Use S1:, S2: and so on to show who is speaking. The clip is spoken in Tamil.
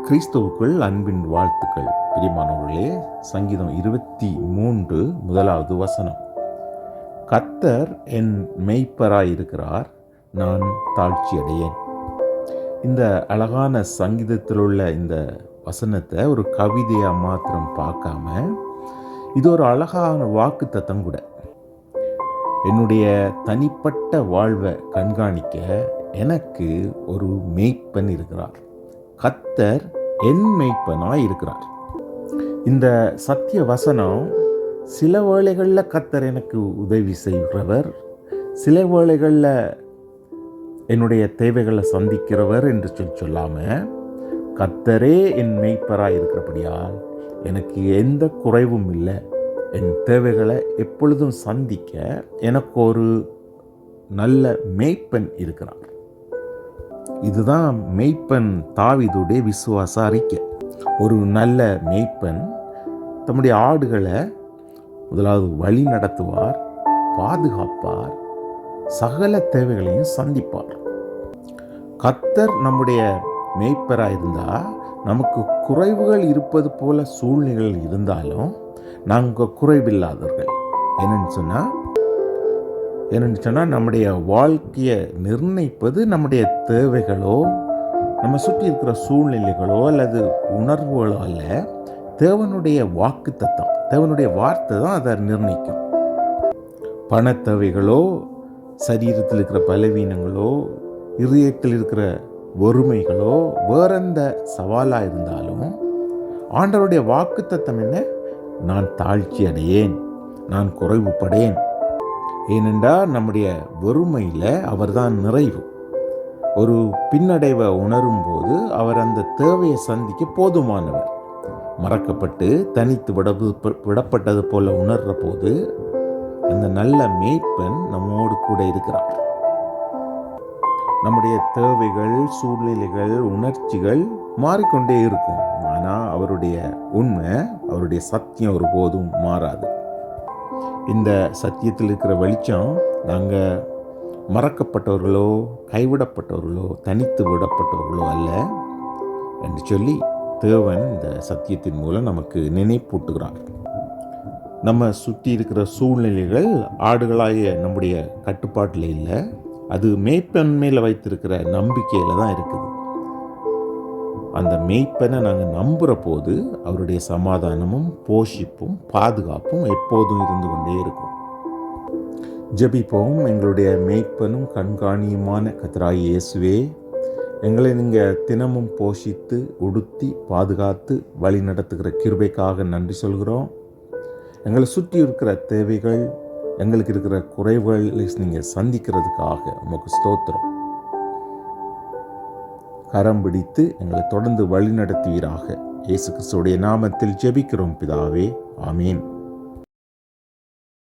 S1: கிறிஸ்துவுக்குள் அன்பின் வாழ்த்துக்கள். பிரியமானவர்களே, சங்கீதம் 23 முதலாவது வசனம். கர்த்தர் என் மெய்ப்பராயிருக்கிறார், நான் தாழ்ச்சியடையேன். இந்த அழகான சங்கீதத்தில் உள்ள இந்த வசனத்தை ஒரு கவிதையாக மாத்திரம் பார்க்காம, இது ஒரு அழகான வாக்கு தத்தம் கூட. என்னுடைய தனிப்பட்ட வாழ்வை கண்காணிக்க எனக்கு ஒரு மெய்ப்பன் இருக்கிறார். கர்த்தர் என் மெய்ப்பனாய் இருக்கிறார். இந்த சத்திய வசனம் சில வேளைகளில் கர்த்தர் எனக்கு உதவி செய்கிறவர், சில வேளைகளில் என்னுடைய தேவைகளை சந்திக்கிறவர் என்று சொல்லாமல், கர்த்தரே என் மெய்ப்பராய் இருக்கிறபடியால் எனக்கு எந்த குறைவும் இல்லை. என் தேவைகளை எப்பொழுதும் சந்திக்க எனக்கு ஒரு நல்ல மெய்ப்பன் இருக்கிறார். இதுதான் மெய்ப்பன் தாவீதுடைய விசுவாச அறிக்கை. ஒரு நல்ல மெய்ப்பன் தம்முடைய ஆடுகளை முதலாவது வழி நடத்துவார், பாதுகாப்பார், சகல தேவைகளையும் சந்திப்பார். கர்த்தர் நம்முடைய மெய்ப்பராக இருந்தால் நமக்கு குறைவுகள் இருப்பது போல சூழ்நிலைகள் இருந்தாலும் நாங்கள் குறைவில்லாதவர்கள். என்னென்னு சொன்னால் நம்முடைய வாழ்க்கையை நிர்ணயிப்பது நம்முடைய தேவைகளோ, நம்ம சுற்றி இருக்கிற சூழ்நிலைகளோ அல்லது உணர்வுகளோ அல்ல. தேவனுடைய வாக்கு தத்தம், தேவனுடைய வார்த்தை தான் அதை நிர்ணயிக்கும். பண தேவைகளோ, சரீரத்தில் இருக்கிற பலவீனங்களோ, இதயத்தில் இருக்கிற வறுமைகளோ, வேறெந்த சவாலாக இருந்தாலும் ஆண்டவருடைய வாக்கு தத்தம் என்ன? நான் தாழ்ச்சி அடையேன், நான் குறைவுபடேன். ஏனென்றால் நம்முடைய வறுமையில் அவர்தான் நிறைவு. ஒரு பின்னடைவை உணரும் போது அவர் அந்த தேவையை சந்திக்க போதுமானவர். மறக்கப்பட்டு தனித்து விடப்பட்டது போல உணர்ற போது அந்த நல்ல மேய்ப்பன் நம்மோடு கூட இருக்கிறார். நம்முடைய தேவைகள், சூழ்நிலைகள், உணர்ச்சிகள் மாறிக்கொண்டே இருக்கும். ஆனால் அவருடைய உண்மை, அவருடைய சத்தியம் ஒருபோதும் மாறாது. இந்த சத்தியத்தில் இருக்கிற வெளிச்சம் நாங்கள் மறக்கப்பட்டவர்களோ, கைவிடப்பட்டவர்களோ, தனித்து விடப்பட்டவர்களோ அல்ல என்று சொல்லி தேவன் இந்த சத்தியத்தின் மூலம் நமக்கு நினைப்பூட்டுகிறார். நம்ம சுற்றி இருக்கிற சூழ்நிலைகள் ஆடுகளாய நம்முடைய கட்டுப்பாட்டில் இல்லை, அது மேய்ப்பன் மேலே வைத்திருக்கிற நம்பிக்கையில் தான் இருக்குது. அந்த மேய்ப்பனை நாங்கள் நம்புகிற போது அவருடைய சமாதானமும் போஷிப்பும் பாதுகாப்பும் எப்போதும் இருந்து கொண்டே இருக்கும். ஜெபிப்போம். எங்களுடைய மேய்ப்பனும் கண்காணியுமான கர்த்தராகிய இயேசுவே, எங்களை நீங்கள் தினமும் போஷித்து உடுத்தி பாதுகாத்து வழி நடத்துகிற கிருபைக்காக நன்றி சொல்கிறோம். எங்களை சுற்றி இருக்கிற தேவைகள், எங்களுக்கு இருக்கிற குறைவுகளை நீங்கள் சந்திக்கிறதுக்காக உமக்கு ஸ்தோத்திரம். கரம் பிடித்து எங்களை தொடர்ந்து வழி நடத்துவீராக. இயேசு கிறிஸ்துவுடைய நாமத்தில் ஜெபிக்கிறோம் பிதாவே, ஆமீன்.